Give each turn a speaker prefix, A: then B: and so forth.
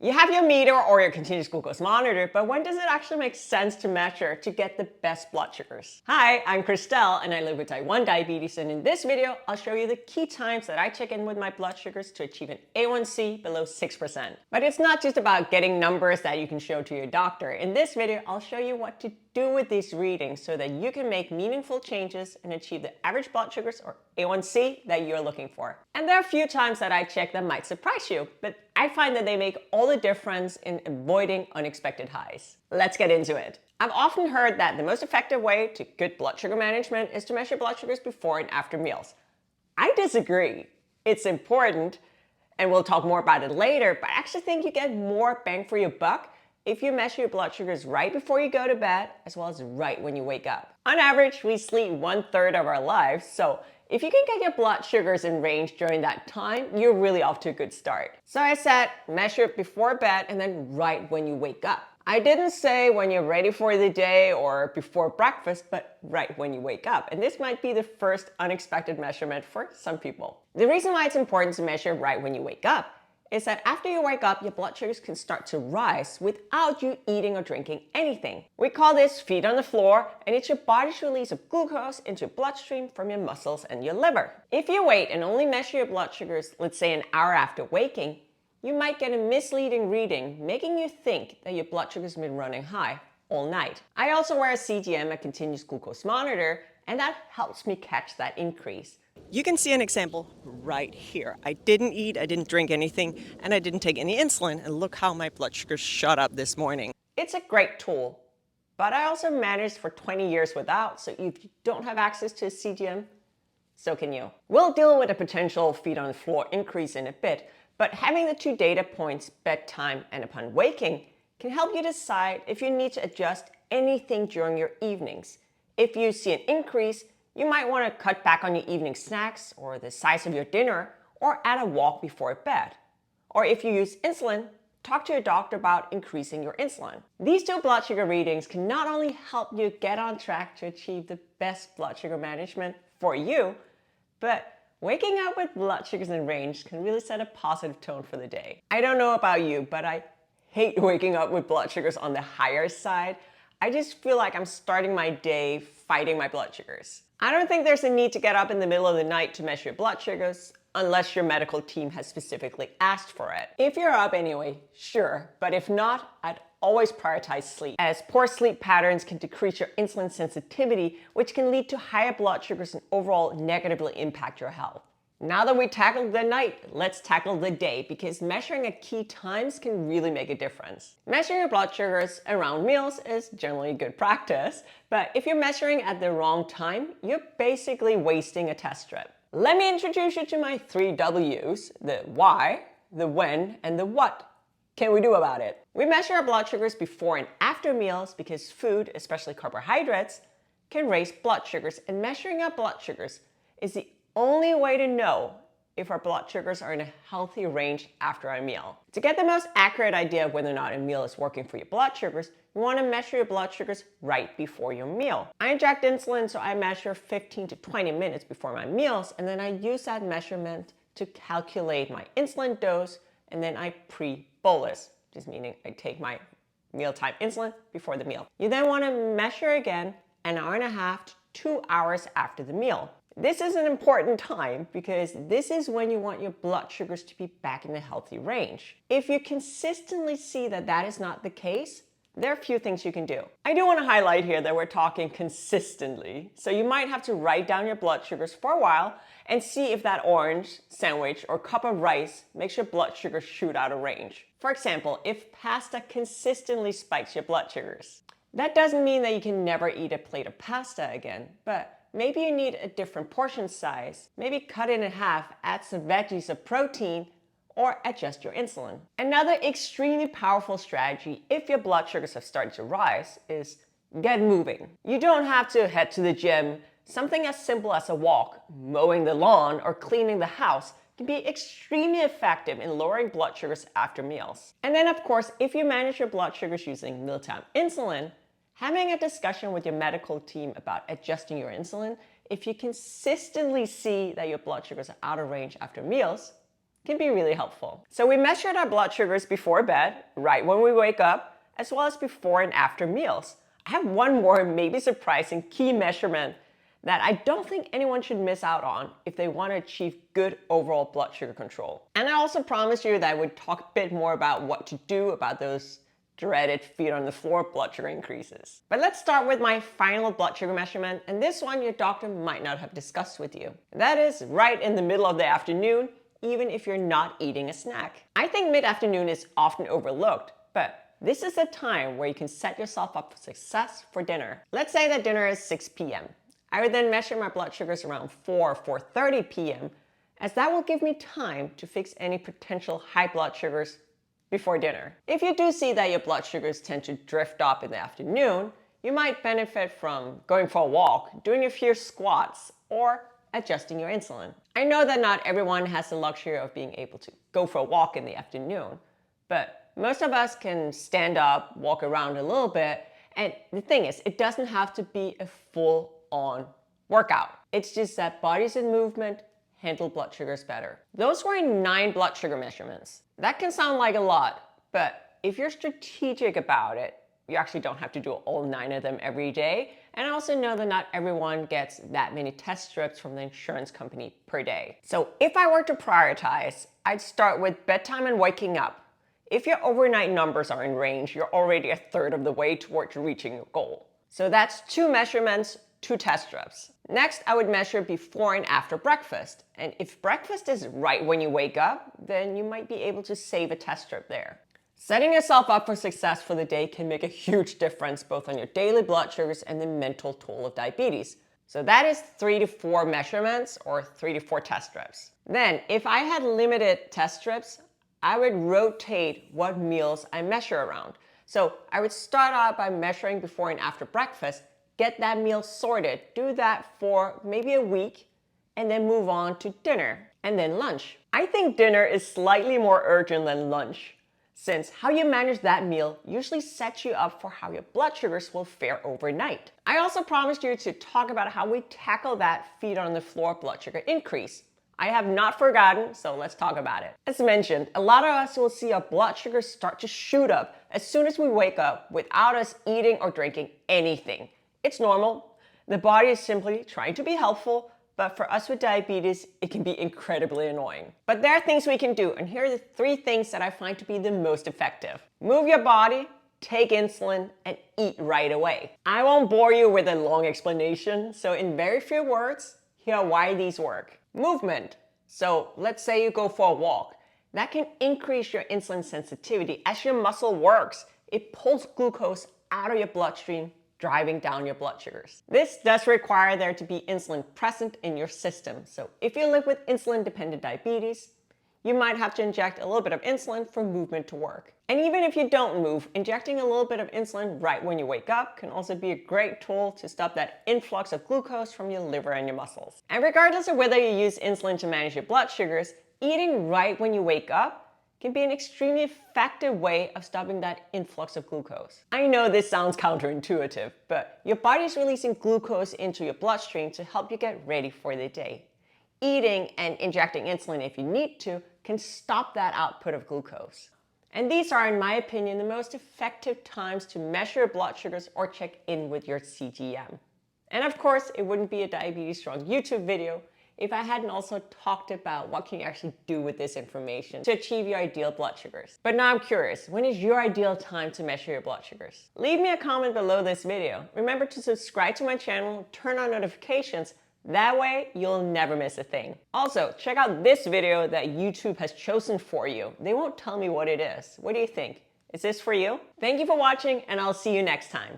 A: You have your meter or your continuous glucose monitor, but when does it actually make sense to measure to get the best blood sugars? Hi, I'm Christelle and I live with type 1 diabetes, and in this video, I'll show you the key times that I check in with my blood sugars to achieve an A1C below 6%. But it's not just about getting numbers that you can show to your doctor. In this video, I'll show you what to do with these readings so that you can make meaningful changes and achieve the average blood sugars or A1C that you're looking for. And there are a few times that I check that might surprise you, but I find that they make all the difference in avoiding unexpected highs. Let's get into it. I've often heard that the most effective way to good blood sugar management is to measure blood sugars before and after meals. I disagree. It's important, and we'll talk more about it later, but I actually think you get more bang for your buck if you measure your blood sugars right before you go to bed, as well as right when you wake up. On average, we sleep 1/3 of our lives, so if you can get your blood sugars in range during that time, you're really off to a good start. So I said, measure it before bed and then right when you wake up. I didn't say when you're ready for the day or before breakfast, but right when you wake up. And this might be the first unexpected measurement for some people. The reason why it's important to measure right when you wake up is that after you wake up, your blood sugars can start to rise without you eating or drinking anything. We call this feet on the floor, and it's your body's release of glucose into your bloodstream from your muscles and your liver. If you wait and only measure your blood sugars, let's say an hour after waking, you might get a misleading reading, making you think that your blood sugars have been running high all night. I also wear a CGM, a continuous glucose monitor, and that helps me catch that increase. You can see an example right here. I didn't eat, I didn't drink anything, and I didn't take any insulin, and look how my blood sugar shot up this morning. It's a great tool, but I also managed for 20 years without, so if you don't have access to a CGM, so can you. We'll deal with a potential feet on the floor increase in a bit, but having the two data points, bedtime and upon waking, can help you decide if you need to adjust anything during your evenings. If you see an increase, you might want to cut back on your evening snacks or the size of your dinner, or add a walk before bed. Or if you use insulin, talk to your doctor about increasing your insulin. These two blood sugar readings can not only help you get on track to achieve the best blood sugar management for you, but waking up with blood sugars in range can really set a positive tone for the day. I don't know about you, but I hate waking up with blood sugars on the higher side. I just feel like I'm starting my day fighting my blood sugars. I don't think there's a need to get up in the middle of the night to measure your blood sugars unless your medical team has specifically asked for it. If you're up anyway, sure, but if not, I'd always prioritize sleep, as poor sleep patterns can decrease your insulin sensitivity, which can lead to higher blood sugars and overall negatively impact your health. Now that we tackled the night, let's tackle the day, because measuring at key times can really make a difference. Measuring your blood sugars around meals is generally good practice, but if you're measuring at the wrong time, you're basically wasting a test strip. Let me introduce you to my 3 W's, the why, the when, and the what can we do about it. We measure our blood sugars before and after meals because food, especially carbohydrates, can raise blood sugars, and measuring our blood sugars is the only way to know if our blood sugars are in a healthy range after a meal. To get the most accurate idea of whether or not a meal is working for your blood sugars, you want to measure your blood sugars right before your meal. I inject insulin, so I measure 15 to 20 minutes before my meals, and then I use that measurement to calculate my insulin dose, and then I pre-bolus, just meaning I take my mealtime insulin before the meal. You then want to measure again an hour and a half to 2 hours after the meal. This is an important time because this is when you want your blood sugars to be back in the healthy range. If you consistently see that that is not the case, there are a few things you can do. I do want to highlight here that we're talking consistently, so you might have to write down your blood sugars for a while and see if that orange, sandwich, or cup of rice makes your blood sugar shoot out of range. For example, if pasta consistently spikes your blood sugars. That doesn't mean that you can never eat a plate of pasta again, but maybe you need a different portion size. Maybe cut it in half, add some veggies or protein, or adjust your insulin. Another extremely powerful strategy if your blood sugars have started to rise is get moving. You don't have to head to the gym. Something as simple as a walk, mowing the lawn, or cleaning the house can be extremely effective in lowering blood sugars after meals. And then of course, if you manage your blood sugars using mealtime insulin, having a discussion with your medical team about adjusting your insulin, if you consistently see that your blood sugars are out of range after meals, can be really helpful. So we measured our blood sugars before bed, right when we wake up, as well as before and after meals. I have one more maybe surprising key measurement that I don't think anyone should miss out on if they want to achieve good overall blood sugar control. And I also promised you that I would talk a bit more about what to do about those dreaded feet on the floor blood sugar increases. But let's start with my final blood sugar measurement, and this one your doctor might not have discussed with you. That is right in the middle of the afternoon, even if you're not eating a snack. I think mid-afternoon is often overlooked, but this is a time where you can set yourself up for success for dinner. Let's say that dinner is 6 p.m. I would then measure my blood sugars around 4:30 p.m. as that will give me time to fix any potential high blood sugars before dinner. If you do see that your blood sugars tend to drift up in the afternoon, you might benefit from going for a walk, doing a few squats, or adjusting your insulin. I know that not everyone has the luxury of being able to go for a walk in the afternoon, but most of us can stand up, walk around a little bit, and the thing is, it doesn't have to be a full-on workout. It's just that bodies in movement handle blood sugars better. Those were 9 blood sugar measurements. That can sound like a lot, but if you're strategic about it, you actually don't have to do all 9 of them every day. And I also know that not everyone gets that many test strips from the insurance company per day. So if I were to prioritize, I'd start with bedtime and waking up. If your overnight numbers are in range, you're already a third of the way towards reaching your goal. So that's 2 measurements, 2 test strips. Next, I would measure before and after breakfast. And if breakfast is right when you wake up, then you might be able to save a test strip there. Setting yourself up for success for the day can make a huge difference both on your daily blood sugars and the mental toll of diabetes. So that is 3 to 4 measurements or 3 to 4 test strips. Then, if I had limited test strips, I would rotate what meals I measure around. So I would start out by measuring before and after breakfast, get that meal sorted, do that for maybe a week, and then move on to dinner and then lunch. I think dinner is slightly more urgent than lunch, since how you manage that meal usually sets you up for how your blood sugars will fare overnight. I also promised you to talk about how we tackle that feet on the floor blood sugar increase. I have not forgotten, so let's talk about it. As mentioned, a lot of us will see our blood sugars start to shoot up as soon as we wake up without us eating or drinking anything. It's normal. The body is simply trying to be helpful, but for us with diabetes, it can be incredibly annoying. But there are things we can do, and here are the 3 things that I find to be the most effective. Move your body, take insulin, and eat right away. I won't bore you with a long explanation, so in very few words, here are why these work. Movement. So let's say you go for a walk. That can increase your insulin sensitivity. As your muscle works, it pulls glucose out of your bloodstream, driving down your blood sugars. This does require there to be insulin present in your system. So if you live with insulin-dependent diabetes, you might have to inject a little bit of insulin for movement to work. And even if you don't move, injecting a little bit of insulin right when you wake up can also be a great tool to stop that influx of glucose from your liver and your muscles. And regardless of whether you use insulin to manage your blood sugars, eating right when you wake up can be an extremely effective way of stopping that influx of glucose. I know this sounds counterintuitive, but your body is releasing glucose into your bloodstream to help you get ready for the day. Eating and injecting insulin if you need to can stop that output of glucose. And these are, in my opinion, the most effective times to measure your blood sugars or check in with your CGM. And of course, it wouldn't be a Diabetes Strong YouTube video if I hadn't also talked about what can you actually do with this information to achieve your ideal blood sugars. But now I'm curious, when is your ideal time to measure your blood sugars? Leave me a comment below this video. Remember to subscribe to my channel, turn on notifications. That way, you'll never miss a thing. Also, check out this video that YouTube has chosen for you. They won't tell me what it is. What do you think? Is this for you? Thank you for watching, and I'll see you next time.